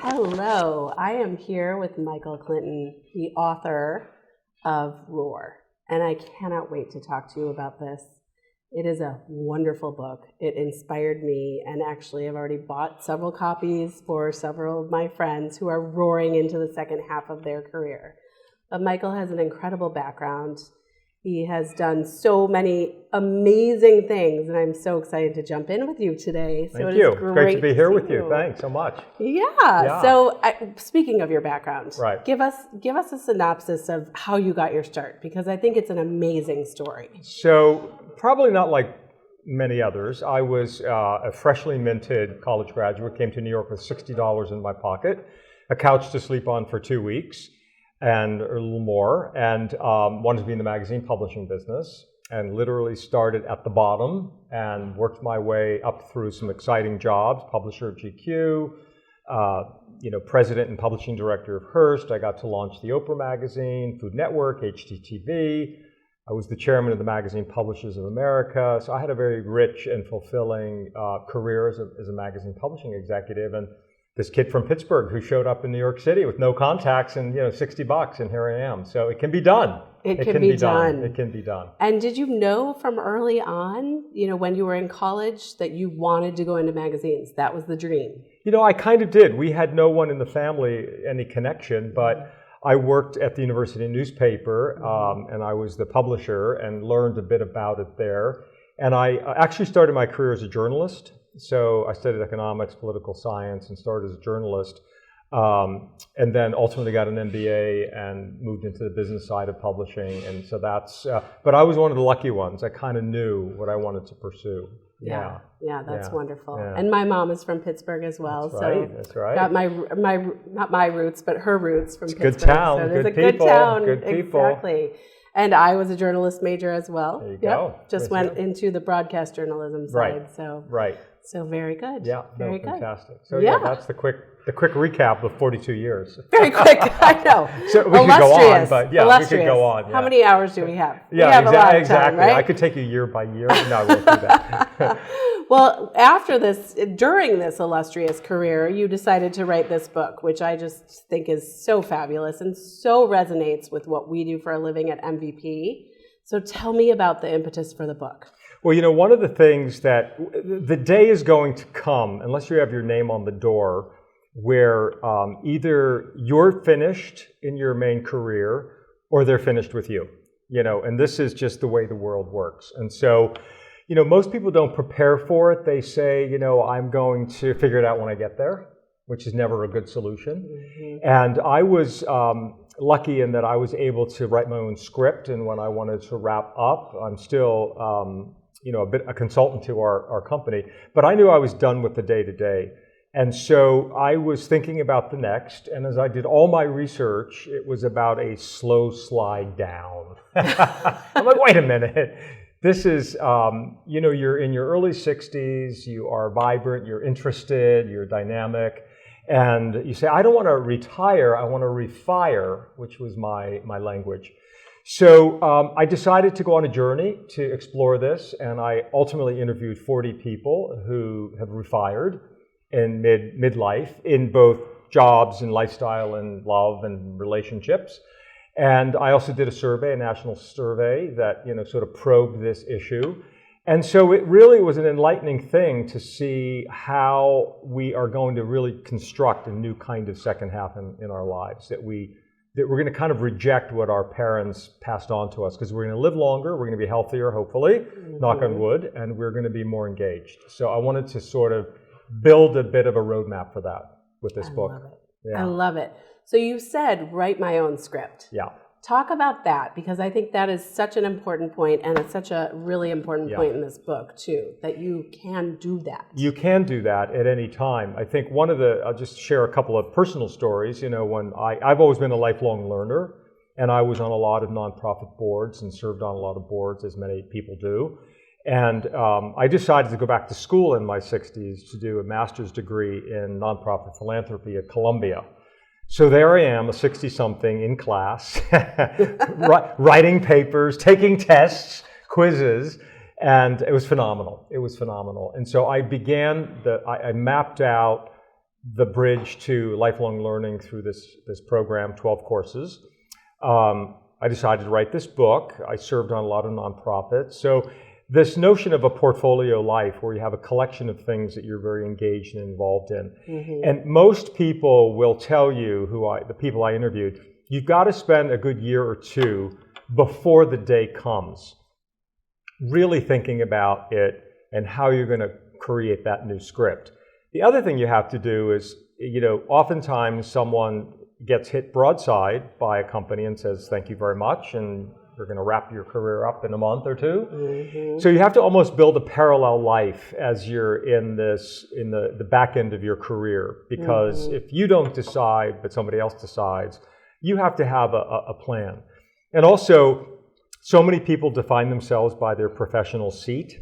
Hello, I am here with Michael Clinton, the author of Roar, and I cannot wait to talk to you about this. It is a wonderful book. It inspired me, and actually I've already bought several copies for several of my friends who are roaring into the second half of their career. But Michael has an incredible background. He has done so many amazing things, and I'm so excited to jump in with you today. So Thank you. It's great to be here with you. Thanks so much. Yeah. So speaking of your background, right. give us a synopsis of how you got your start, because I think it's an amazing story. So probably not like many others. I was a freshly minted college graduate, came to New York with $60 in my pocket, a couch to sleep on for 2 weeks, and a little more, and wanted to be in the magazine publishing business, and literally started at the bottom and worked my way up through some exciting jobs, publisher of GQ, president and publishing director of Hearst. I got to launch the Oprah magazine, Food Network, HGTV. I was the chairman of the Magazine Publishers of America. So I had a very rich and fulfilling career as a magazine publishing executive. And this kid from Pittsburgh who showed up in New York City with no contacts and $60, and here I am. So it can be done. It can be done. It can be done. And did you know from early on, when you were in college, that you wanted to go into magazines? That was the dream. I kind of did. We had no one in the family, any connection, but I worked at the university newspaper, and I was the publisher and learned a bit about it there. And I actually started my career as a journalist. So I studied economics, political science, and started as a journalist. And then ultimately got an MBA and moved into the business side of publishing. And so but I was one of the lucky ones. I kind of knew what I wanted to pursue. Yeah, that's wonderful. Yeah. And my mom is from Pittsburgh as well. That's right. Got not my roots, but her roots from Pittsburgh. Good town, so good people. Good town. Good people. Exactly. And I was a journalist major as well. There you go. Just went into the broadcast journalism side. So very good. Yeah, very good. Fantastic. So that's the quick recap of 42 years. Very quick, I know. So we could go on, but we could go on. How many hours do we have? Yeah, we have a lot of time, right? I could take you year by year. No, I won't do that. Well, during this illustrious career, you decided to write this book, which I just think is so fabulous and so resonates with what we do for a living at MVP. So tell me about the impetus for the book. Well, one of the things that the day is going to come, unless you have your name on the door, where either you're finished in your main career or they're finished with you, and this is just the way the world works. And so, most people don't prepare for it. They say, I'm going to figure it out when I get there, which is never a good solution. Mm-hmm. And I was lucky in that I was able to write my own script. And when I wanted to wrap up, I'm still, a consultant to our company. But I knew I was done with the day-to-day. And so I was thinking about the next. And as I did all my research, it was about a slow slide down. I'm like, wait a minute. This is, you're in your early 60s, you are vibrant, you're interested, you're dynamic, and you say, I don't want to retire, I want to refire, which was my language. So I decided to go on a journey to explore this, and I ultimately interviewed 40 people who have refired in midlife in both jobs and lifestyle and love and relationships. And I also did a national survey that, sort of probed this issue. And so it really was an enlightening thing to see how we are going to really construct a new kind of second half in our lives, that we're going to kind of reject what our parents passed on to us, because we're going to live longer, we're going to be healthier, hopefully, knock on wood, and we're going to be more engaged. So I wanted to sort of build a bit of a roadmap for that with this book. Love it. Yeah. I love it. So you said, write my own script. Yeah. Talk about that, because I think that is such an important point, and it's such a really important point in this book too, that you can do that. You can do that at any time. I think I'll just share a couple of personal stories. When I've always been a lifelong learner, and I was on a lot of nonprofit boards and served on a lot of boards, as many people do. And I decided to go back to school in my 60s to do a master's degree in nonprofit philanthropy at Columbia. So there I am, a 60-something in class, writing papers, taking tests, quizzes, and it was phenomenal. It was phenomenal. And so I mapped out the bridge to lifelong learning through this program, 12 courses. I decided to write this book. I served on a lot of nonprofits. So this notion of a portfolio life where you have a collection of things that you're very engaged and involved in. And most people will tell you, the people I interviewed, you've got to spend a good year or two before the day comes, really thinking about it and how you're going to create that new script. The other thing you have to do is, oftentimes someone gets hit broadside by a company and says, thank you very much, and you're going to wrap your career up in a month or two. So you have to almost build a parallel life as you're in the back end of your career, because if you don't decide, but somebody else decides, you have to have a plan. And also, so many people define themselves by their professional seat,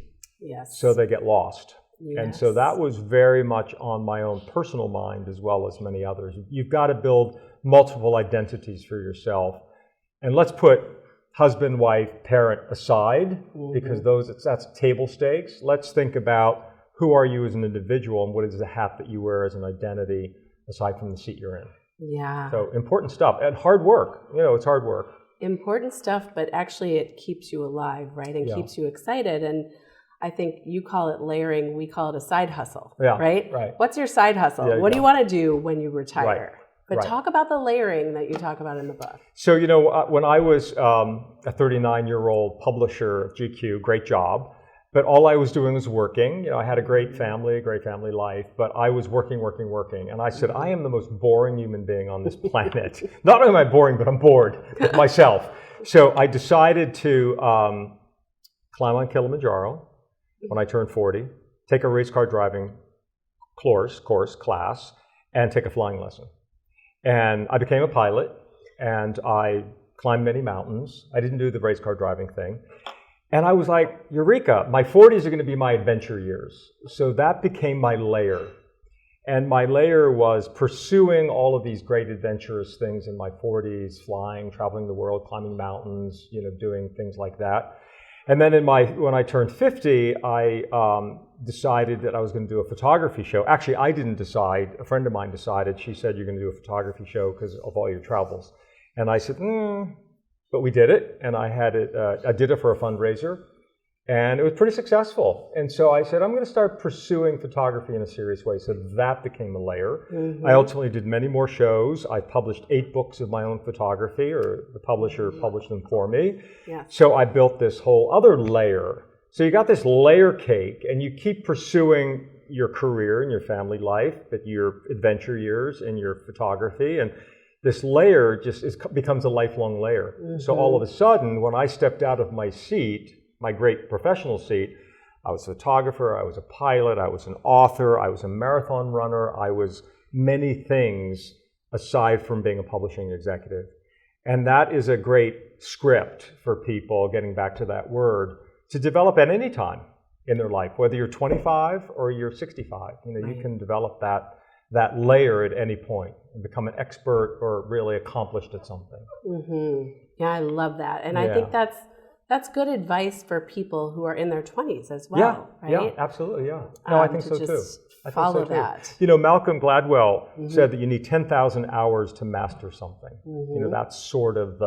so they get lost. And so that was very much on my own personal mind as well as many others. You've got to build multiple identities for yourself. And let's put husband, wife, parent aside, because that's table stakes. Let's think about who are you as an individual and what is the hat that you wear as an identity aside from the seat you're in. Yeah. So important stuff and hard work. It's hard work. Important stuff, but actually it keeps you alive, right? And keeps you excited. And I think you call it layering, we call it a side hustle, right? What's your side hustle? What do you want to do when you retire? But talk about the layering that you talk about in the book. So, when I was a 39-year-old publisher of GQ, great job, but all I was doing was working. I had a great family life, but I was working. And I said, I am the most boring human being on this planet. Not only am I boring, but I'm bored with myself. So I decided to climb on Kilimanjaro when I turned 40, take a race car driving class, and take a flying lesson. And I became a pilot, and I climbed many mountains. I didn't do the race car driving thing. And I was like, Eureka, my 40s are going to be my adventure years. So that became my layer. And my layer was pursuing all of these great adventurous things in my 40s, flying, traveling the world, climbing mountains, doing things like that. And then when I turned 50, I decided that I was going to do a photography show. Actually, I didn't decide. A friend of mine decided. She said, you're going to do a photography show because of all your travels. And I said, but we did it. And I did it for a fundraiser. And it was pretty successful. And so I said, I'm going to start pursuing photography in a serious way. So that became a layer. I ultimately did many more shows. I published 8 books of my own photography, or the publisher published them for me. So I built this whole other layer. So you got this layer cake, and you keep pursuing your career and your family life, but your adventure years and your photography. And this layer just becomes a lifelong layer. So all of a sudden, when I stepped out of my seat, my great professional seat, I was a photographer, I was a pilot, I was an author, I was a marathon runner, I was many things aside from being a publishing executive. And that is a great script for people, getting back to that word, to develop at any time in their life, whether you're 25 or you're 65. You can develop that layer at any point and become an expert or really accomplished at something. Yeah, I love that. And I think that's good advice for people who are in their 20s as well, right? Yeah, absolutely, No, I think so too. Follow that. Malcolm Gladwell said that you need 10,000 hours to master something. That's sort of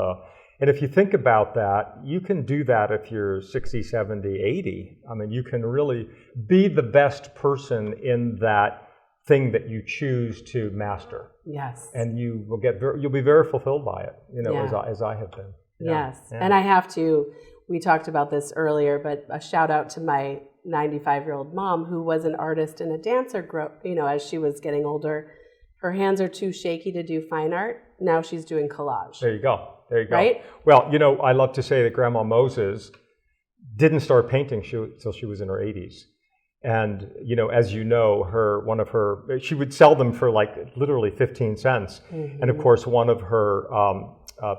and if you think about that, you can do that if you're 60, 70, 80. I mean, you can really be the best person in that thing that you choose to master. Yes. And you'll be very fulfilled by it, as I have been. Yes. And I have to, we talked about this earlier, but a shout out to my 95-year-old mom, who was an artist and a dancer, as she was getting older. Her hands are too shaky to do fine art. Now she's doing collage. There you go. Right? Well, I love to say that Grandma Moses didn't start painting until she was in her 80s. And, as she would sell them for literally 15 cents. And of course, one of her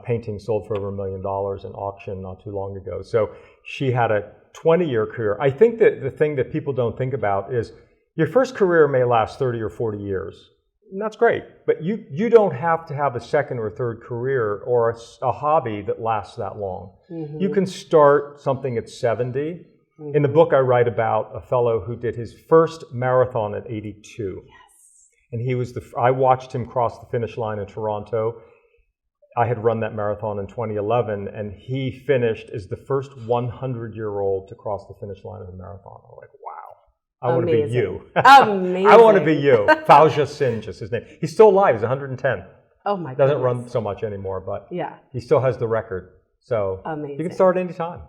paintings sold for over $1 million in auction not too long ago. So she had a 20-year career. I think that the thing that people don't think about is your first career may last 30 or 40 years. And that's great. But you don't have to have a second or third career or a hobby that lasts that long. You can start something at 70. In the book, I write about a fellow who did his first marathon at 82. And I watched him cross the finish line in Toronto. I had run that marathon in 2011, and he finished as the first 100-year-old to cross the finish line of a marathon. I'm like, wow, I want to be you. Amazing. I want to be you. Fauja Singh is his name. He's still alive. He's 110. Oh my God. Doesn't run so much anymore, but he still has the record. So amazing. You can start anytime.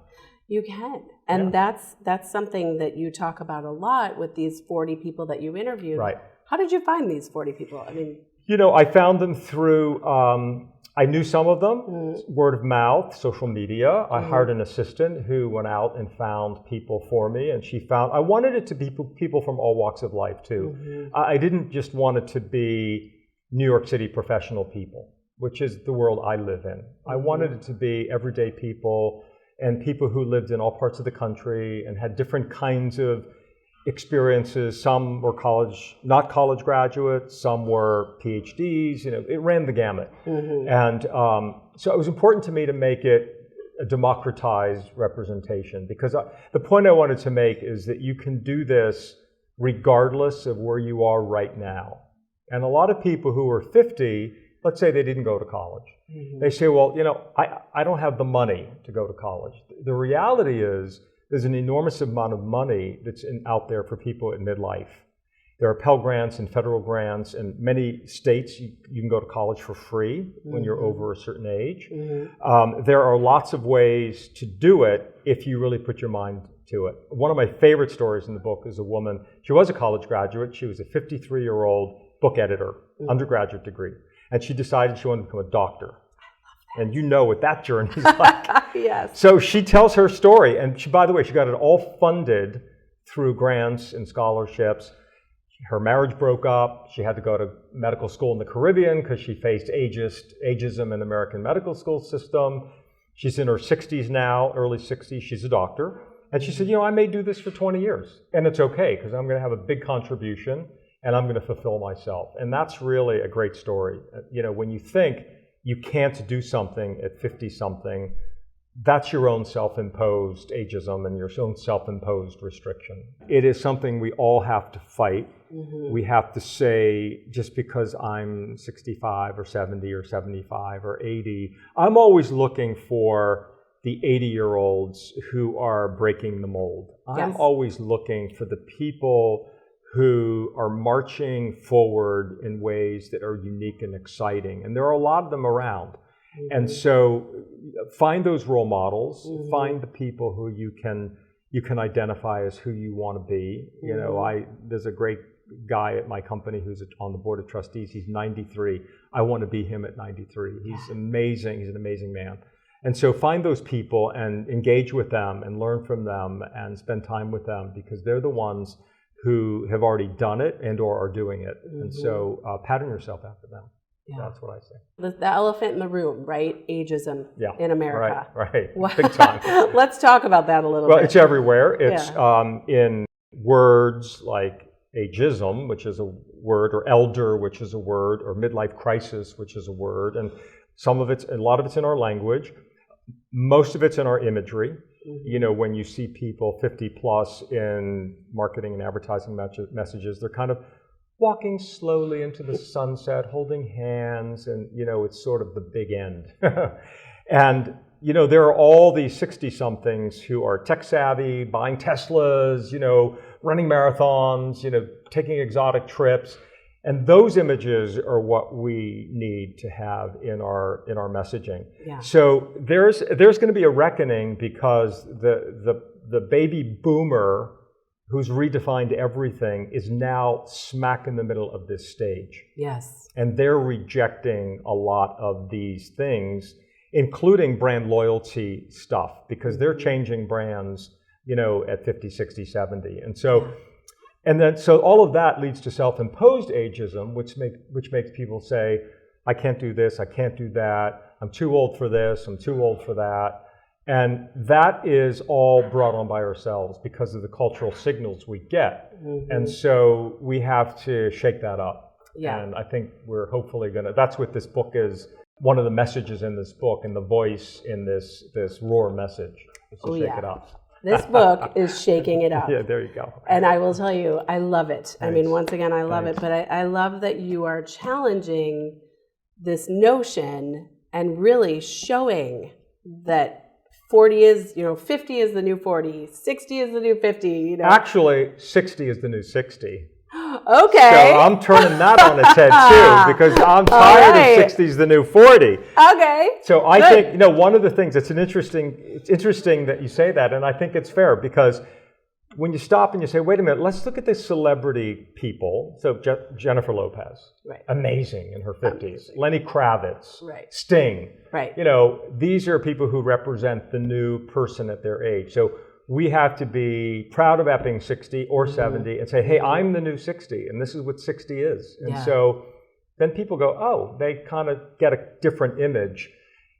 You can. And that's something that you talk about a lot with these 40 people that you interviewed. Right. How did you find these 40 people? I mean, I found them through, I knew some of them, word of mouth, social media. I hired an assistant who went out and found people for me, and I wanted it to be people from all walks of life too. I didn't just want it to be New York City professional people, which is the world I live in. I wanted it to be everyday people and people who lived in all parts of the country and had different kinds of experiences. Some were not college graduates, some were PhDs, it ran the gamut. And so it was important to me to make it a democratized representation, because the point I wanted to make is that you can do this regardless of where you are right now. And a lot of people who are 50, let's say they didn't go to college. They say, well, I don't have the money to go to college. The reality is there's an enormous amount of money that's out there for people in midlife. There are Pell Grants and federal grants, and many states you can go to college for free when you're over a certain age. There are lots of ways to do it if you really put your mind to it. One of my favorite stories in the book is a woman. She was a college graduate. She was a 53-year-old book editor, undergraduate degree. And she decided she wanted to become a doctor. And you know what that journey is like. Yes. So she tells her story. And by the way, she got it all funded through grants and scholarships. Her marriage broke up. She had to go to medical school in the Caribbean because she faced ageism in the American medical school system. She's in her 60s now, early 60s. She's a doctor. And she said, I may do this for 20 years. And it's okay, because I'm going to have a big contribution and I'm going to fulfill myself. And that's really a great story. When you think you can't do something at 50-something, that's your own self-imposed ageism and your own self-imposed restriction. It is something we all have to fight. We have to say, just because I'm 65 or 70 or 75 or 80, I'm always looking for the 80-year-olds who are breaking the mold. I'm always looking for the people who are marching forward in ways that are unique and exciting. And there are a lot of them around. And so find those role models, find the people who you can identify as who you want to be. There's a great guy at my company who's on the board of trustees. He's 93. I want to be him at 93. He's amazing. He's an amazing man. And so find those people and engage with them and learn from them and spend time with them, because they're the ones who have already done it and or are doing it. And so pattern yourself after them. That's what I say. The elephant in the room, right? Ageism in America. Right. Big time. Let's talk about that a little bit. Well, it's everywhere. It's in words like ageism, which is a word, or elder, which is a word, or midlife crisis, which is a word. And a lot of it's in our language. Most of it's in our imagery. When you see people 50 plus in marketing and advertising messages, they're kind of walking slowly into the sunset, holding hands, and it's sort of the big end. And there are all these 60-somethings who are tech savvy, buying Teslas, running marathons, taking exotic trips. And those images are what we need to have in our messaging. So there's going to be a reckoning, because the baby boomer who's redefined everything is now smack in the middle of this stage. And they're rejecting a lot of these things, including brand loyalty stuff, because they're changing brands, at 50, 60, 70. And so so all of that leads to self-imposed ageism, which makes people say, I can't do this, I can't do that, I'm too old for this, I'm too old for that. And that is all brought on by ourselves because of the cultural signals we get. And so we have to shake that up. And I think we're hopefully that's what this book is, one of the messages in this book, and the voice in this roar message, is to shake it up. This book is shaking it up. Yeah, there you go. And I will tell you, I love it. Thanks. I mean, once again, I love it, but I love that you are challenging this notion and really showing that 40 is, 50 is the new 40, 60 is the new 50, Actually, 60 is the new 60. Okay. So I'm turning that on its head too, because I'm tired of 60 is the new 40. Okay. So I think, one of the things it's interesting that you say that, and I think it's fair, because when you stop and you say, wait a minute, let's look at the celebrity people. So Jennifer Lopez, right, amazing in her 50s. Lenny Kravitz, right, Sting. Right. These are people who represent the new person at their age. So we have to be proud about being 60 or 70 and say, hey, I'm the new 60, and this is what 60 is. And so then people go, oh, they kind of get a different image.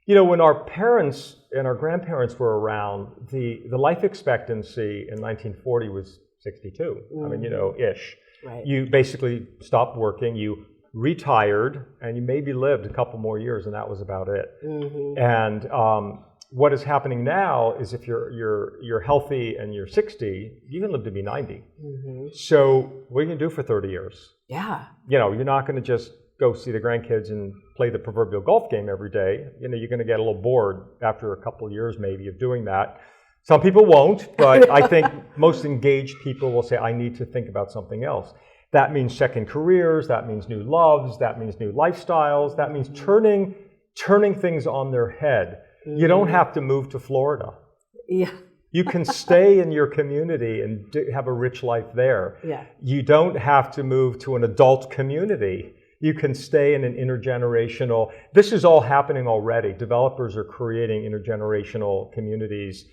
When our parents and our grandparents were around, the life expectancy in 1940 was 62. I mean, ish. Right. You basically stopped working, you retired, and you maybe lived a couple more years, and that was about it. Mm-hmm. And what is happening now is if you're healthy and you're 60, you can live to be 90. Mm-hmm. So what are you going to do for 30 years? Yeah. You're not going to just go see the grandkids and play the proverbial golf game every day. You're going to get a little bored after a couple of years maybe of doing that. Some people won't, but I think most engaged people will say, I need to think about something else. That means second careers, that means new loves, that means new lifestyles, that means turning things on their head. You don't have to move to Florida. Yeah. You can stay in your community and have a rich life there. Yeah. You don't have to move to an adult community. You can stay in an intergenerational. This is all happening already. Developers are creating intergenerational communities.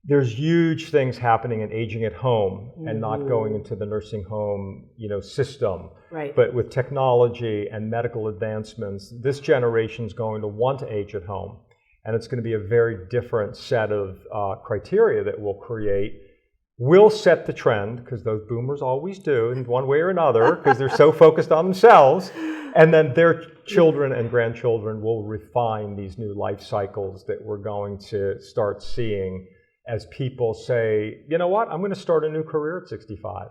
There's huge things happening in aging at home and not going into the nursing home, system. Right. But with technology and medical advancements, this generation's going to want to age at home. And it's going to be a very different set of criteria that we'll create. We'll set the trend, because those boomers always do in one way or another, because they're so focused on themselves. And then their children and grandchildren will refine these new life cycles that we're going to start seeing as people say, you know what, I'm going to start a new career at 65,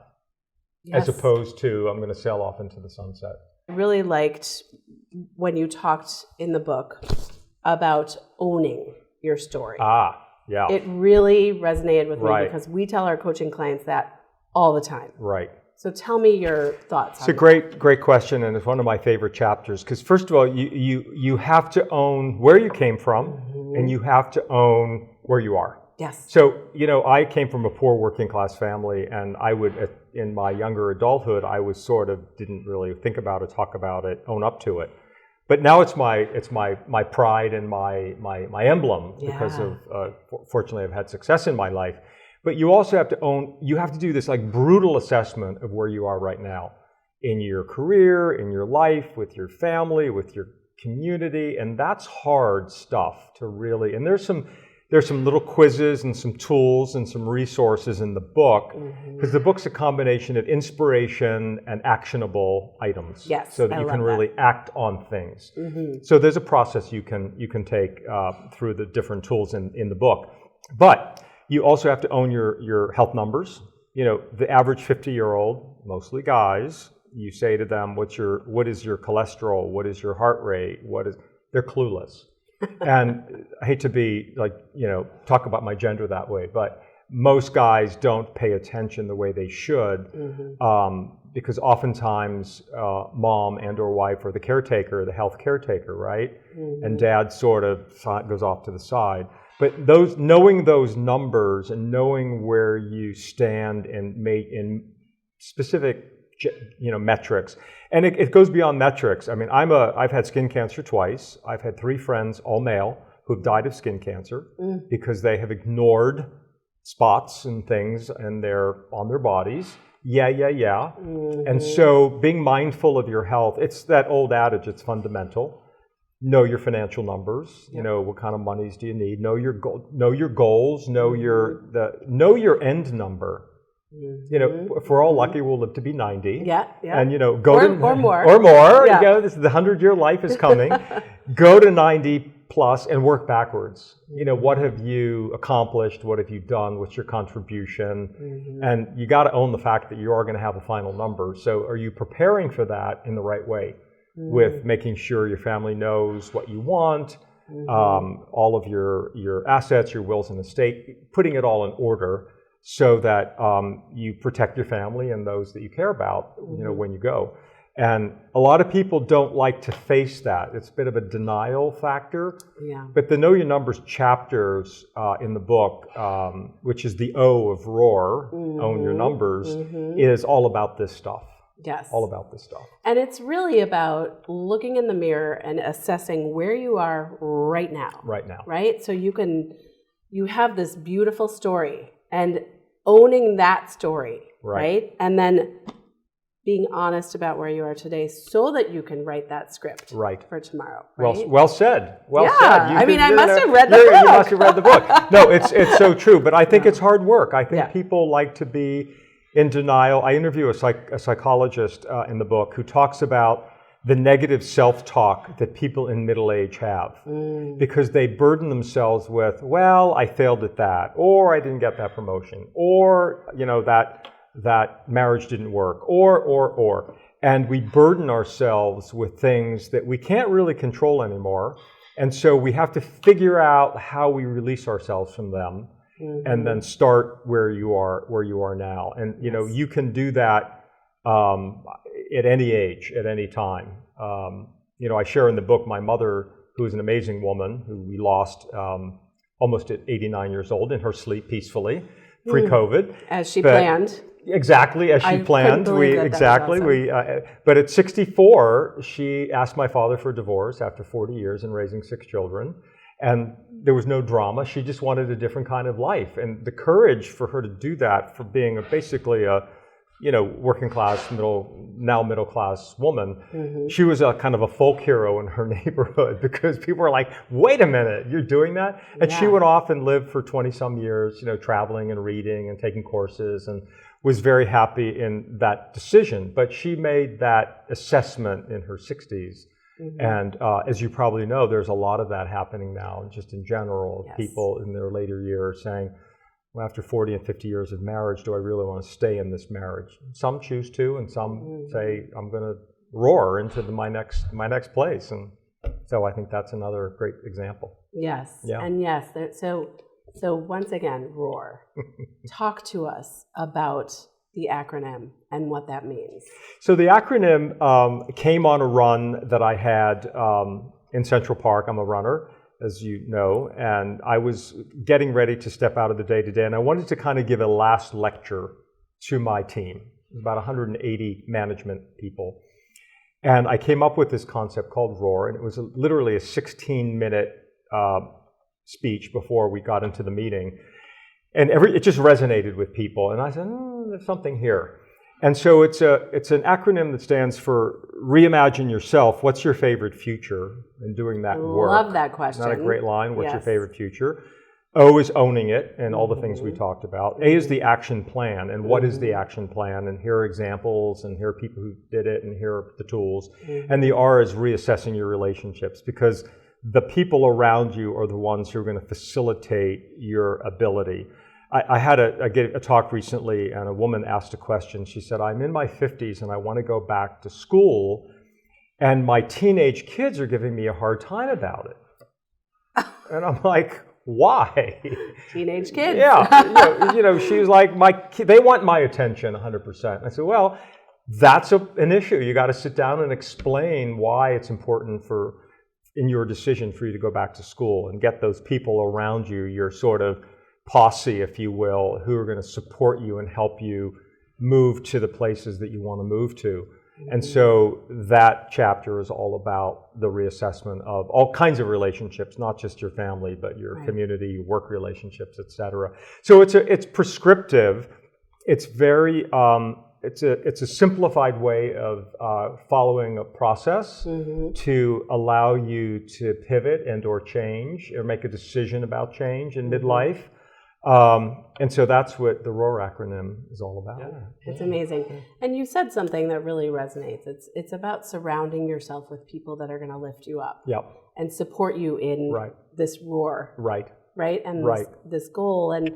as opposed to I'm going to sail off into the sunset. I really liked when you talked in the book about owning your story. Yeah. It really resonated with me, because we tell our coaching clients that all the time. Right. So tell me your thoughts on that. It's a great question, and it's one of my favorite chapters, because first of all, you have to own where you came from, and you have to own where you are. Yes. So, I came from a poor working class family, and I would, in my younger adulthood, I was didn't really think about it, talk about it, own up to it. But now it's my pride and my emblem, because of fortunately I've had success in my life. But you also have to do this brutal assessment of where you are right now in your career, in your life, with your family, with your community, and that's hard stuff to really. And there's some little quizzes and some tools and some resources in the book, because the book's a combination of inspiration and actionable items. Yes, so that you can really act on things. So there's a process you can take through the different tools in the book. But you also have to own your health numbers. The average 50-year-old, mostly guys, you say to them, what is your cholesterol? What is your heart rate? They're clueless. And I hate to be talk about my gender that way, but most guys don't pay attention the way they should, because oftentimes mom and or wife are the caretaker, the health caretaker, right? And dad sort of goes off to the side. But knowing those numbers and knowing where you stand in specific metrics. And it goes beyond metrics. I mean, I've had skin cancer twice. I've had 3 friends, all male, who've died of skin cancer because they have ignored spots and things and they're on their bodies. Yeah. And so being mindful of your health, it's that old adage, it's fundamental. Know your financial numbers. What kind of monies do you need? Know your goals. Know your end number. If we're all lucky, we'll live to be 90. Yeah. And or more. Or more. Yeah. This is the 100-year life is coming. Go to 90 plus and work backwards. You know, what have you accomplished? What have you done? What's your contribution? And you got to own the fact that you are going to have a final number. So are you preparing for that in the right way with making sure your family knows what you want, all of your assets, your wills and estate, putting it all in order so that you protect your family and those that you care about, you know, when you go. And a lot of people don't like to face that. It's a bit of a denial factor. Yeah. But the Know Your Numbers chapters in the book, which is the O of ROAR, Own Your Numbers, is all about this stuff. Yes. All about this stuff. And it's really about looking in the mirror and assessing where you are right now. Right now. Right? So you have this beautiful story and owning that story, right? And then being honest about where you are today so that you can write that script for tomorrow. Right? Well said. Well said. I must have read the book. You must have read the book. No, it's so true. But I think it's hard work. I think people like to be in denial. I interview a psychologist in the book who talks about the negative self-talk that people in middle age have because they burden themselves with, well, I failed at that, or I didn't get that promotion, or, you know, that marriage didn't work, or. And we burden ourselves with things that we can't really control anymore. And so we have to figure out how we release ourselves from them and then start where you are now. And, you know, you can do that at any age, at any time. You know, I share in the book my mother, who is an amazing woman, who we lost almost at 89 years old in her sleep peacefully, pre-COVID. As she planned. Exactly, as she planned. But at 64, she asked my father for a divorce after 40 years and raising 6 children. And there was no drama. She just wanted a different kind of life. And the courage for her to do that, for being basically a, you know, working class, middle class woman, she was a kind of a folk hero in her neighborhood because people were like, wait a minute, you're doing that? And she went off and lived for 20 some years, you know, traveling and reading and taking courses, and was very happy in that decision. But she made that assessment in her 60s. And as you probably know, there's a lot of that happening now, just in general, people in their later years saying, well, after 40 and 50 years of marriage, do I really want to stay in this marriage? Some choose to, and some say, I'm going to roar into my next place. And so I think that's another great example. Yes. Yeah. And yes, so once again, ROAR. Talk to us about the acronym and what that means. So the acronym came on a run that I had in Central Park. I'm a runner, as you know, and I was getting ready to step out of the day-to-day, and I wanted to kind of give a last lecture to my team, about 180 management people. And I came up with this concept called ROAR, and it was literally a 16-minute speech before we got into the meeting. And it just resonated with people. And I said, there's something here. And so it's an acronym that stands for Reimagine Yourself. What's your favorite future? And doing that work. Love that question. Not a great line. What's your favorite future? O is owning it and all the things we talked about. A is the action plan. And what is the action plan? And here are examples, and here are people who did it, and here are the tools. And the R is reassessing your relationships, because the people around you are the ones who are going to facilitate your ability. I had a talk recently, and a woman asked a question. She said, I'm in my 50s and I want to go back to school, and my teenage kids are giving me a hard time about it. And I'm like, why? Teenage kids. Yeah. You know, she was like, they want my attention 100%. I said, well, that's an issue. You got to sit down and explain why it's important in your decision for you to go back to school, and get those people around you, your sort of posse, if you will, who are going to support you and help you move to the places that you want to move to. And so that chapter is all about the reassessment of all kinds of relationships, not just your family, but your community, your work relationships, et cetera. So it's prescriptive. It's very it's a simplified way of following a process to allow you to pivot and or change, or make a decision about change in midlife. And so that's what the ROAR acronym is all about. Yeah, it's amazing. And you said something that really resonates. It's about surrounding yourself with people that are going to lift you up and support you in this ROAR. Right? And this goal. And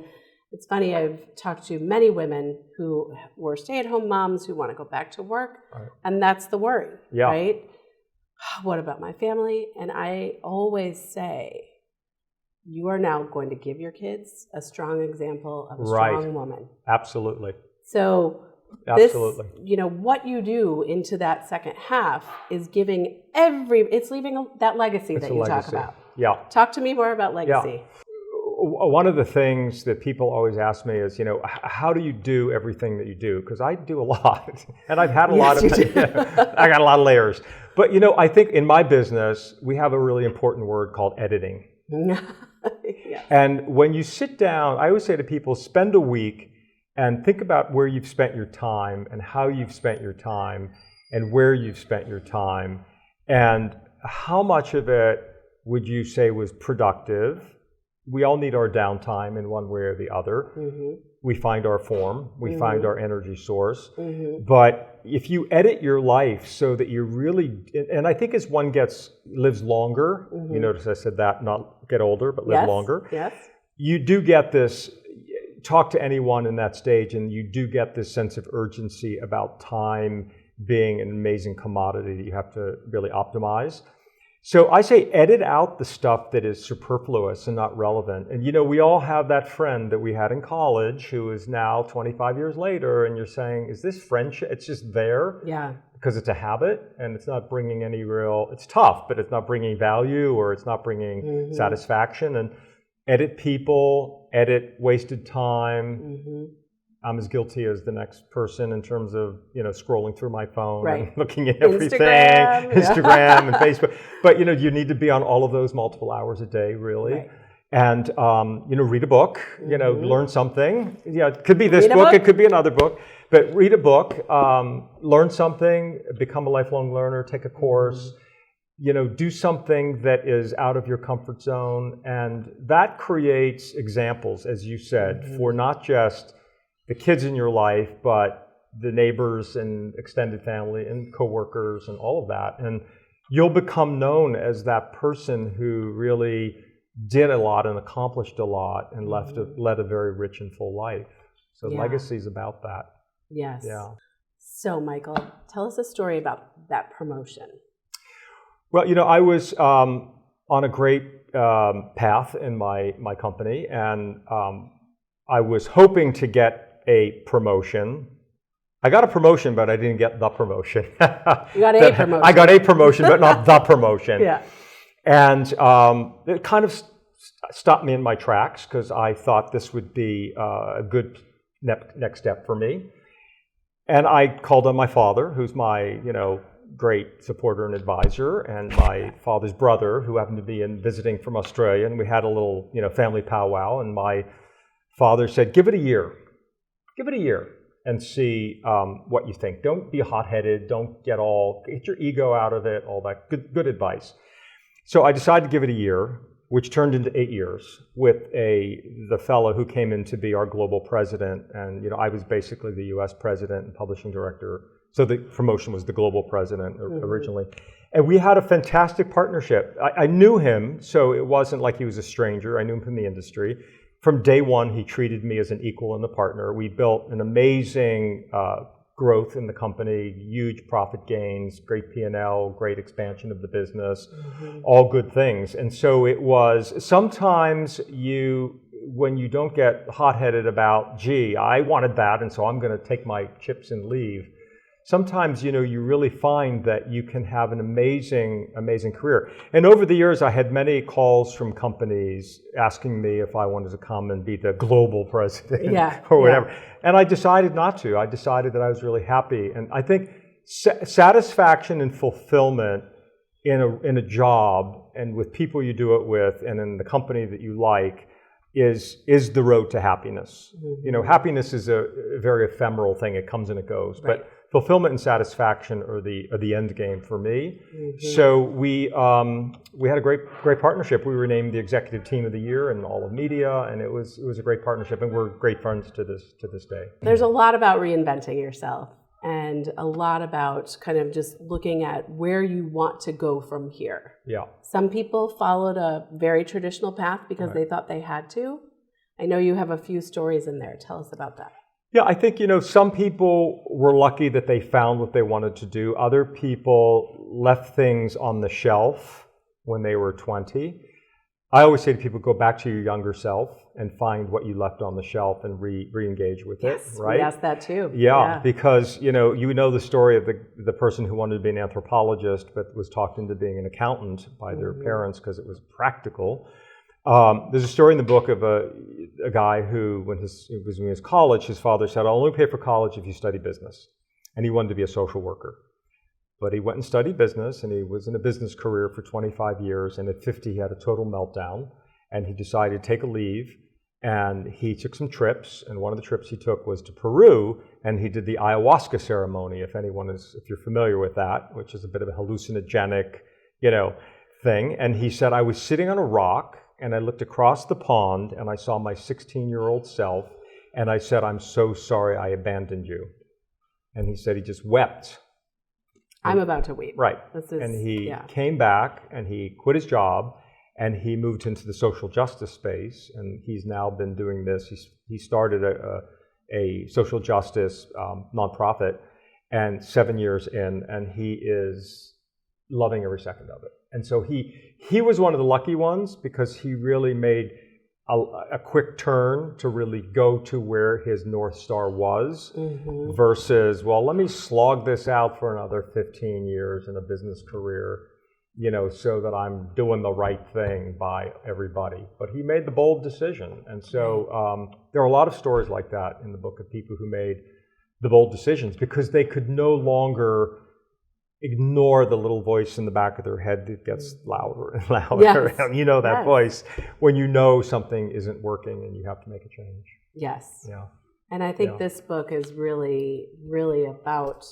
it's funny, I've talked to many women who were stay-at-home moms who want to go back to work, and that's the worry, right? What about my family? And I always say, you are now going to give your kids a strong example of a strong woman. Absolutely. So this, what you do into that second half is giving it's leaving that legacy that you talk about. Yeah. Talk to me more about legacy. Yeah. One of the things that people always ask me is, how do you do everything that you do? Because I do a lot, and I've had a lot of, I got a lot of layers. But, I think in my business, we have a really important word called editing. And when you sit down, I always say to people, spend a week and think about where you've spent your time and how you've spent your time and where you've spent your time and how much of it would you say was productive. We all need our downtime in one way or the other. We find our form, we find our energy source. But if you edit your life so that you're really, and I think as one lives longer, you notice I said that, not get older, but live longer. You do get this, talk to anyone in that stage, and you do get this sense of urgency about time being an amazing commodity that you have to really optimize. So I say edit out the stuff that is superfluous and not relevant. And we all have that friend that we had in college who is now 25 years later, and you're saying, is this friendship? It's just there because it's a habit and it's not bringing any it's tough, but it's not bringing value or it's not bringing satisfaction. And edit people, edit wasted time. I'm as guilty as the next person in terms of, scrolling through my phone and looking at everything, Instagram and Facebook. But, you need to be on all of those multiple hours a day, really. And, read a book, learn something. It could be this book, it could be another book. But read a book, learn something, become a lifelong learner, take a course. Do something that is out of your comfort zone. And that creates examples, as you said, for not just the kids in your life, but the neighbors and extended family and coworkers and all of that. And you'll become known as that person who really did a lot and accomplished a lot and led a very rich and full life. So legacy is about that. Yes. Yeah. So Michael, tell us a story about that promotion. Well, I was on a great path in my company, and I was hoping to get a promotion. I got a promotion, but I didn't get the promotion. You got a promotion. I got a promotion, but not the promotion. And it kind of stopped me in my tracks because I thought this would be a good next step for me. And I called on my father, who's my, great supporter and advisor, and my father's brother, who happened to be visiting from Australia, and we had a little, family powwow, and my father said, give it a year and see what you think. Don't be hot-headed, don't get your ego out of it, all that good advice. So I decided to give it a year, which turned into 8 years with the fellow who came in to be our global president, and I was basically the US president and publishing director. So the promotion was the global president originally. And we had a fantastic partnership. I knew him, so it wasn't like he was a stranger. I knew him from the industry. From day one, he treated me as an equal and a partner. We built an amazing growth in the company, huge profit gains, great P&L, great expansion of the business, all good things. And so it was, sometimes when you don't get hot-headed about, gee, I wanted that, and so I'm going to take my chips and leave. Sometimes, you really find that you can have an amazing, amazing career. And over the years, I had many calls from companies asking me if I wanted to come and be the global president or whatever. And I decided not to. I decided that I was really happy. And I think satisfaction and fulfillment in a job and with people you do it with and in the company that you like is the road to happiness. Happiness is a very ephemeral thing. It comes and it goes. But fulfillment and satisfaction are the end game for me. So we had a great partnership. We were named the executive team of the year in all of media, and it was a great partnership, and we're great friends to this day. There's a lot about reinventing yourself, and a lot about kind of just looking at where you want to go from here. Yeah. Some people followed a very traditional path because they thought they had to. I know you have a few stories in there. Tell us about that. Yeah, I think, some people were lucky that they found what they wanted to do. Other people left things on the shelf when they were 20. I always say to people, go back to your younger self and find what you left on the shelf and re-engage with it, right? We asked that too. Yeah, because, you know the story of the person who wanted to be an anthropologist but was talked into being an accountant by their parents because it was practical. There's a story in the book of a guy who, when he was in his college, his father said, I'll only pay for college if you study business. And he wanted to be a social worker. But he went and studied business, and he was in a business career for 25 years, and at 50 he had a total meltdown, and he decided to take a leave, and he took some trips, and one of the trips he took was to Peru, and he did the ayahuasca ceremony, if you're familiar with that, which is a bit of a hallucinogenic, thing. And he said, I was sitting on a rock, and I looked across the pond, and I saw my 16-year-old self, and I said, I'm so sorry I abandoned you. And he said he just wept. I'm about to weep. Right. And he came back, and he quit his job, and he moved into the social justice space, and he's now been doing this. He started a social justice nonprofit, and 7 years in, and he is loving every second of it. And so he was one of the lucky ones because he really made a quick turn to really go to where his North Star was versus, well, let me slog this out for another 15 years in a business career, so that I'm doing the right thing by everybody. But he made the bold decision. And so there are a lot of stories like that in the book of people who made the bold decisions because they could no longer ignore the little voice in the back of their head that gets louder and louder. Yes. And that voice when something isn't working and you have to make a change. Yes. Yeah. And I think this book is really, really about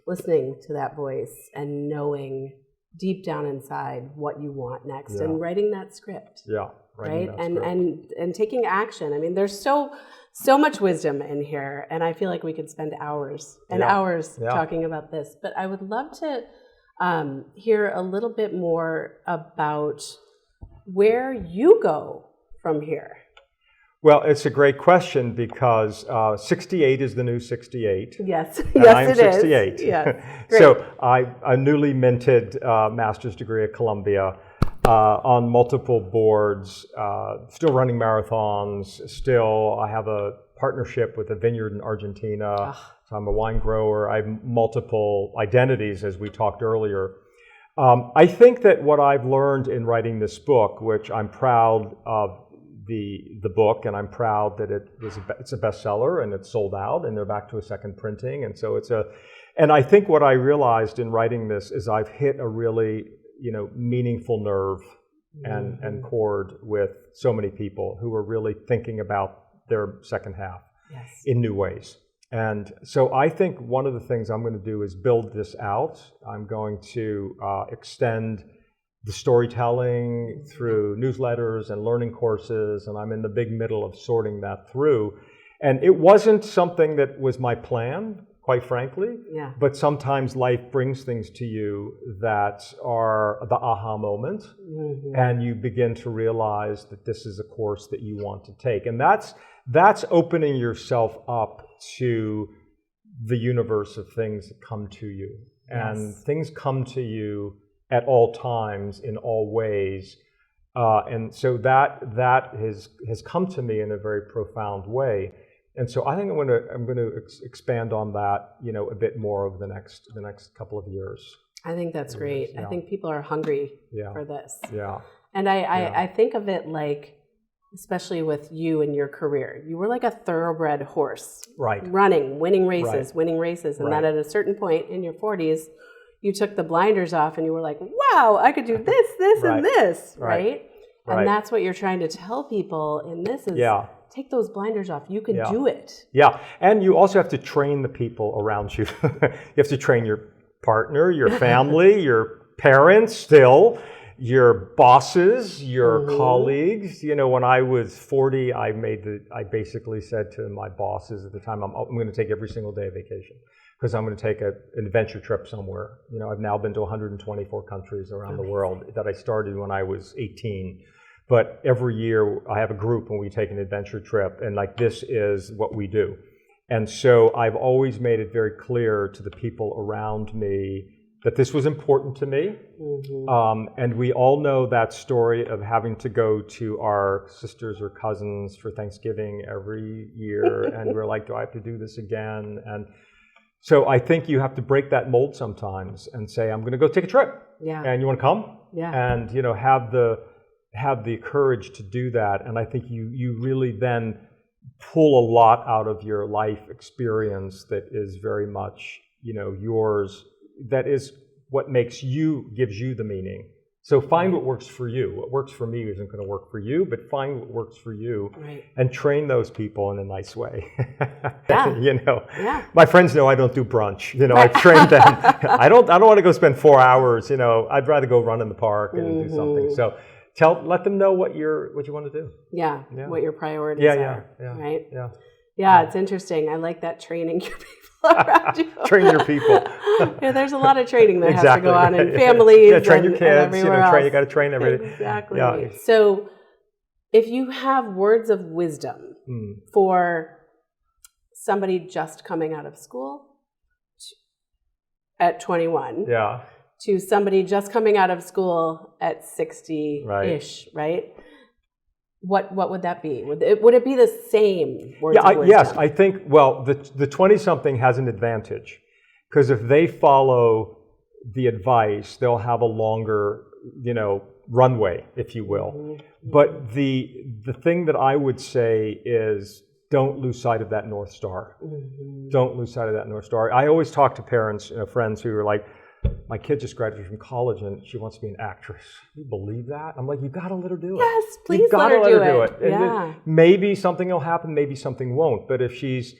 listening to that voice and knowing deep down inside what you want next and writing that script. Yeah. Right? And taking action. I mean, there's so much wisdom in here, and I feel like we could spend hours and hours talking about this. But I would love to hear a little bit more about where you go from here. Well, it's a great question because 68 is the new 68. Yes, and yes, I'm 68. Yes, So I newly minted master's degree at Columbia. On multiple boards, still running marathons, I have a partnership with a vineyard in Argentina, so I'm a wine grower. I have multiple identities, as we talked earlier. I think that what I've learned in writing this book, which I'm proud of the book, and I'm proud that it's a bestseller and it's sold out, and they're back to a second printing, and so and I think what I realized in writing this is I've hit a really meaningful nerve and chord with so many people who are really thinking about their second half in new ways. And so I think one of the things I'm going to do is build this out. I'm going to extend the storytelling through newsletters and learning courses, and I'm in the big middle of sorting that through. And it wasn't something that was my plan, quite frankly, but sometimes life brings things to you that are the aha moment, and you begin to realize that this is a course that you want to take. And that's opening yourself up to the universe of things that come to you. And things come to you at all times, in all ways. And so that has come to me in a very profound way. And so I think I'm going to expand on that, a bit more over the next couple of years. I think that's great. I think people are hungry for this. Yeah. And I think of it like, especially with you and your career, you were like a thoroughbred horse. Right. Running, winning races. And then at a certain point in your 40s, you took the blinders off and you were like, wow, I could do this, and this, right? And that's what you're trying to tell people in this is take those blinders off. You can do it. Yeah, and you also have to train the people around you. You have to train your partner, your family, your parents still, your bosses, your colleagues. You know, when I was 40, I basically said to my bosses at the time, I'm going to take every single day of vacation because I'm going to take an adventure trip somewhere. You know, I've now been to 124 countries around the world that I started when I was 18. But every year I have a group and we take an adventure trip, and like this is what we do. And so I've always made it very clear to the people around me that this was important to me. And we all know that story of having to go to our sisters or cousins for Thanksgiving every year. And we're like, do I have to do this again? And so I think you have to break that mold sometimes and say, I'm going to go take a trip. Yeah. And you want to come? Yeah. And, you know, have the courage to do that. And I think you really then pull a lot out of your life experience that is very much, you know, yours. That is what gives you the meaning. So find what works for you. What works for me isn't going to work for you, but find what works for you and train those people in a nice way. Yeah. You know, my friends know I don't do brunch. You know, I've trained them. I don't want to go spend 4 hours. You know, I'd rather go run in the park and do something. So let them know what you want to do. Yeah. What your priorities are. Right. Yeah. It's interesting. I like that, training your people around you. Train your people. Yeah, there's a lot of training that has to go on in families. Yeah, train your kids. You got to train everything. Exactly. Yeah. So, if you have words of wisdom for somebody just coming out of school at 21, to somebody just coming out of school at 60-ish, right? What would that be? Would it be the same words of wisdom? Yes, I think, well, the 20-something has an advantage because if they follow the advice, they'll have a longer, you know, runway, if you will. But the thing that I would say is don't lose sight of that North Star. Don't lose sight of that North Star. I always talk to parents, you know, friends who are like, my kid just graduated from college and she wants to be an actress. You believe that? I'm like, you got to let her do it. Yes, please let her do it. And maybe something will happen, maybe something won't. But if she's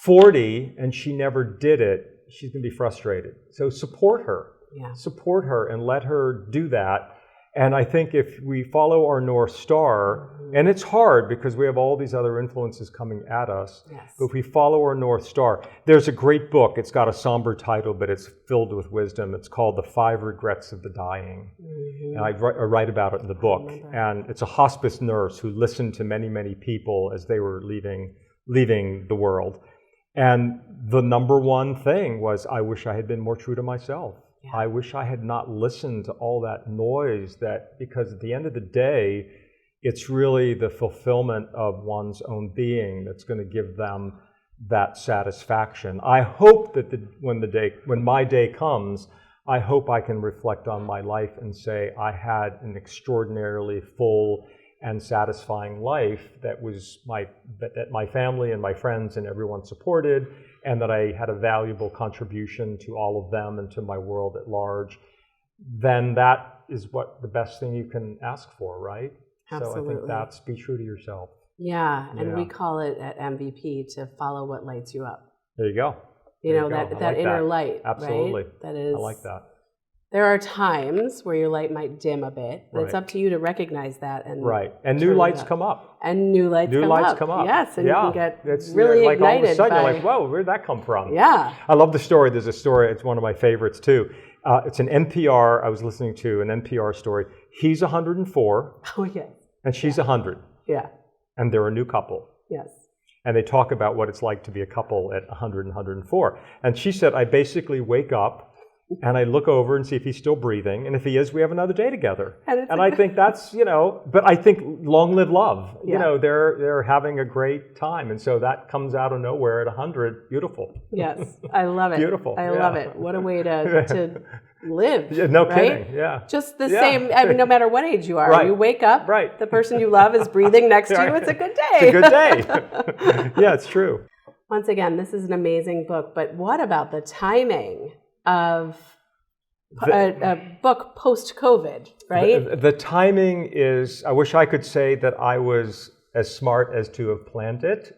40 and she never did it, she's going to be frustrated. So support her. Support her and let her do that. And I think if we follow our North Star, and it's hard because we have all these other influences coming at us, but if we follow our North Star, there's a great book. It's got a somber title, but it's filled with wisdom. It's called The 5 Regrets of the Dying. And I write about it in the book. And it's a hospice nurse who listened to many, many people as they were leaving the world. And the number one thing was, I wish I had been more true to myself. I wish I had not listened to all that noise because at the end of the day, it's really the fulfillment of one's own being that's going to give them that satisfaction. I hope that when my day comes, I hope I can reflect on my life and say I had an extraordinarily full and satisfying life that my family and my friends and everyone supported, and that I had a valuable contribution to all of them and to my world at large. Then that is the best thing you can ask for, right? Absolutely. So I think that's be true to yourself. Yeah, and we call it at MVP to follow what lights you up. There you go. You know, that inner light. Absolutely. Right? That is. I like that. There are times where your light might dim a bit, but it's up to you to recognize that and new lights come up. And new lights come up. Yes, and you can get really like ignited. All of a sudden, you're like, whoa, where'd that come from? Yeah. I love the story. There's a story. It's one of my favorites too. It's an NPR. I was listening to an NPR story. He's 104. Oh yes. And she's 100. Yeah. And they're a new couple. Yes. And they talk about what it's like to be a couple at 100 and 104. And she said, I basically wake up and I look over and see if he's still breathing. And if he is, we have another day together. And I think that's, but I think long live love. Yeah. They're having a great time. And so that comes out of nowhere at 100. Beautiful. Yes. I love it. Beautiful. I love it. What a way to live. Yeah, no kidding. Yeah. Just the same, I mean, no matter what age you are. Right. You wake up, the person you love is breathing next to you. It's a good day. It's a good day. Yeah, it's true. Once again, this is an amazing book, but what about the timing of a book post-COVID, right? The timing is, I wish I could say that I was as smart as to have planned it,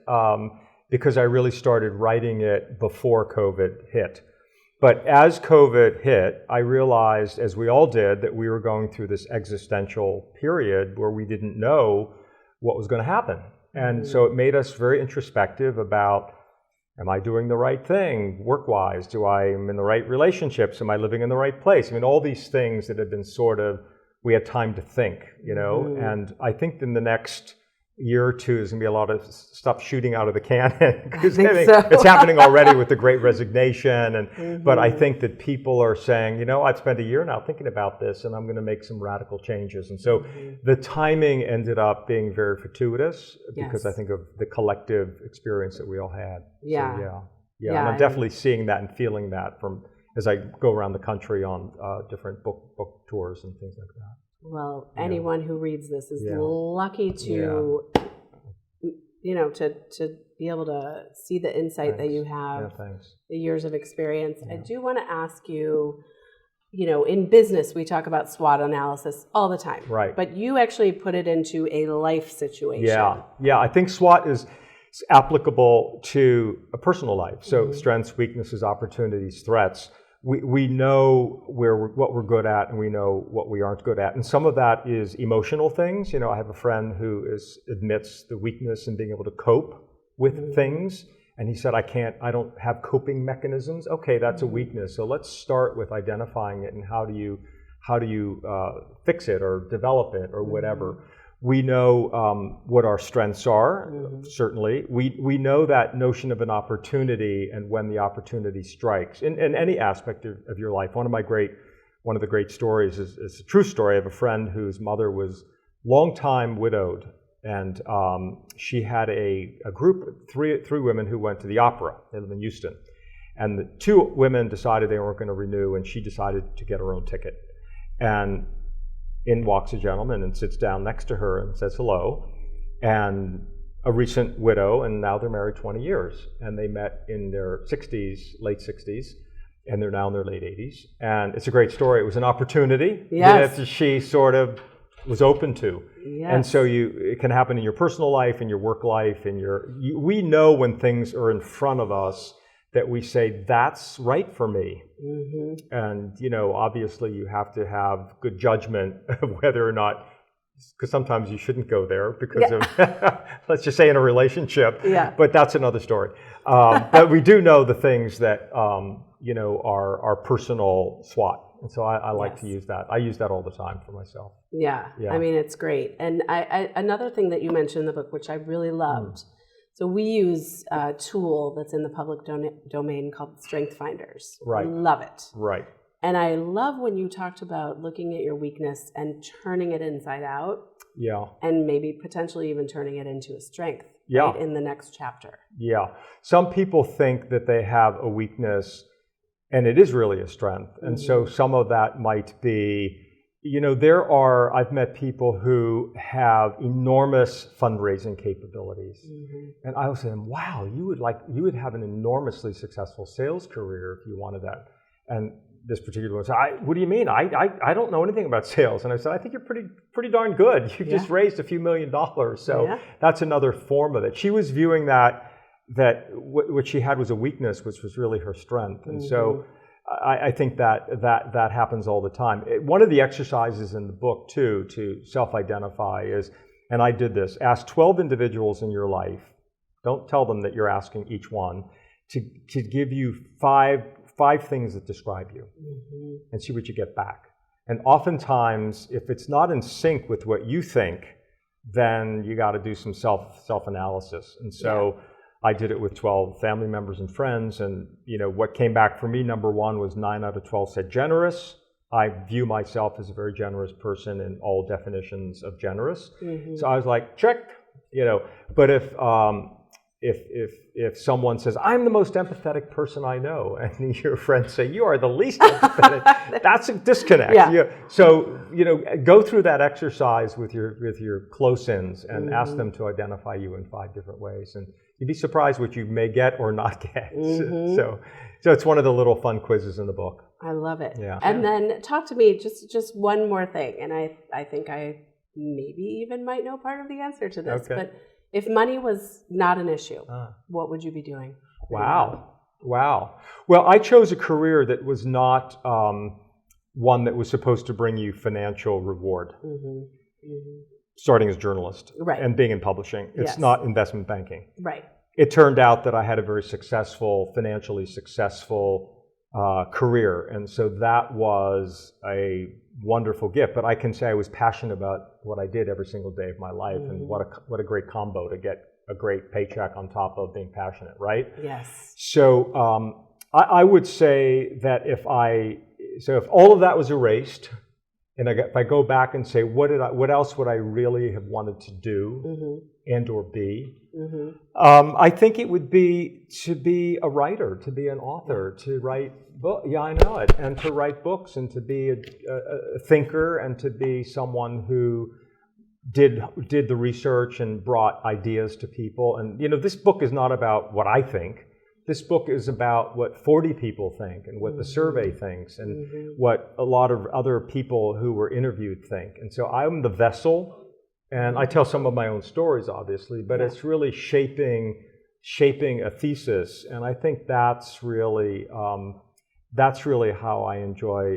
because I really started writing it before COVID hit. But as COVID hit, I realized, as we all did, that we were going through this existential period where we didn't know what was going to happen. And so it made us very introspective about, am I doing the right thing work-wise? Am in the right relationships? Am I living in the right place? I mean, all these things that have been we had time to think, and I think in the next year or two there's going to be a lot of stuff shooting out of the cannon, because I think it's happening already with the Great Resignation, but I think that people are saying, I've spent a year now thinking about this and I'm going to make some radical changes. And so the timing ended up being very fortuitous, because I think of the collective experience that we all had. So, and I'm definitely seeing that and feeling that as I go around the country on different book tours and things like that. Well, anyone who reads this is lucky to, to be able to see the insight that you have, the years of experience. I do want to ask you, in business, we talk about SWOT analysis all the time. Right. But you actually put it into a life situation. Yeah. I think SWOT is applicable to a personal life. So strengths, weaknesses, opportunities, threats. We know what we're good at, and we know what we aren't good at. And some of that is emotional things. I have a friend who admits the weakness in being able to cope with things. And he said, I don't have coping mechanisms. Okay, that's a weakness. So let's start with identifying it, and how do you fix it or develop it or whatever. We know what our strengths are, certainly. We know that notion of an opportunity and when the opportunity strikes in any aspect of your life. One of the great stories is a true story. I have a friend whose mother was long time widowed, and she had a group, three women who went to the opera. They live in Houston. And the two women decided they weren't going to renew, and she decided to get her own ticket. And in walks a gentleman and sits down next to her and says hello, and a recent widow, and now they're married 20 years. And they met in their 60s, late 60s, and they're now in their late 80s. And it's a great story. It was an opportunity that she sort of was open to. And so it can happen in your personal life, in your work life, we know when things are in front of us that we say, that's right for me. And, obviously you have to have good judgment of whether or not, because sometimes you shouldn't go there because of, let's just say in a relationship, but that's another story. But we do know the things that, are personal SWOT. And so I like to use that. I use that all the time for myself. Yeah. I mean, it's great. And another thing that you mentioned in the book, which I really loved, so we use a tool that's in the public domain called Strength Finders. Right. I love it. Right. And I love when you talked about looking at your weakness and turning it inside out. Yeah. And maybe potentially even turning it into a strength. Right, in the next chapter. Yeah. Some people think that they have a weakness and it is really a strength. And so some of that might be, I've met people who have enormous fundraising capabilities. And I was saying, wow, you would have an enormously successful sales career if you wanted that. And this particular one said, what do you mean? I don't know anything about sales. And I said, I think you're pretty darn good. You just raised a few $1 million. So that's another form of it. She was viewing that what she had was a weakness, which was really her strength. And so I think that happens all the time. One of the exercises in the book, too, to self-identify is, and I did this, ask 12 individuals in your life, don't tell them that you're asking each one, to give you five things that describe you, and see what you get back. And oftentimes, if it's not in sync with what you think, then you got to do some self-analysis. And so I did it with 12 family members and friends, and what came back for me, number one, was 9 out of 12 said generous. I view myself as a very generous person in all definitions of generous. So I was like, check. But if someone says, I'm the most empathetic person I know, and your friends say, you are the least empathetic, that's a disconnect. So, go through that exercise with your close-ins and ask them to identify you in 5 different ways. And you'd be surprised what you may get or not get. So it's one of the little fun quizzes in the book. I love it. Yeah. And then talk to me, just one more thing, and I think I maybe even might know part of the answer to this. But if money was not an issue, what would you be doing? Wow. Well, I chose a career that was not one that was supposed to bring you financial reward. Starting as a journalist and being in publishing. It's not investment banking. Right. It turned out that I had a very successful, financially successful career. And so that was a wonderful gift. But I can say I was passionate about what I did every single day of my life. And what a great combo to get a great paycheck on top of being passionate, right? Yes. So I would say that if all of that was erased, and if I go back and say, what else would I really have wanted to do and or be? I think it would be to be a writer, to be an author, to write books. Yeah, I know it. And to write books and to be a thinker and to be someone who did the research and brought ideas to people. And, this book is not about what I think. This book is about what 40 people think and what the survey thinks and what a lot of other people who were interviewed think. And so I'm the vessel, and I tell some of my own stories, obviously, but it's really shaping a thesis. And I think that's really how I enjoy,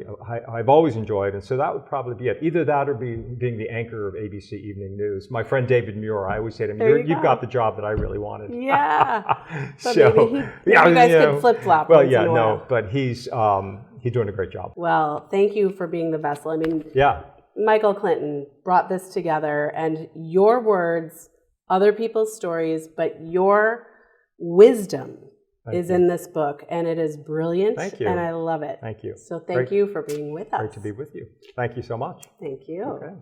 I've always enjoyed. And so that would probably be it. Either that or being the anchor of ABC Evening News. My friend David Muir, I always say to him, you've got the job that I really wanted. Yeah. So maybe you guys could flip-flop. Well, yeah, no, but he's doing a great job. Well, thank you for being the vessel. I mean, Michael Clinton brought this together, and your words, other people's stories, but your wisdom is in this book, and it is brilliant. Thank you. And I love it. Thank you. So thank you for being with us. Great to be with you. Thank you so much. Thank you. Okay.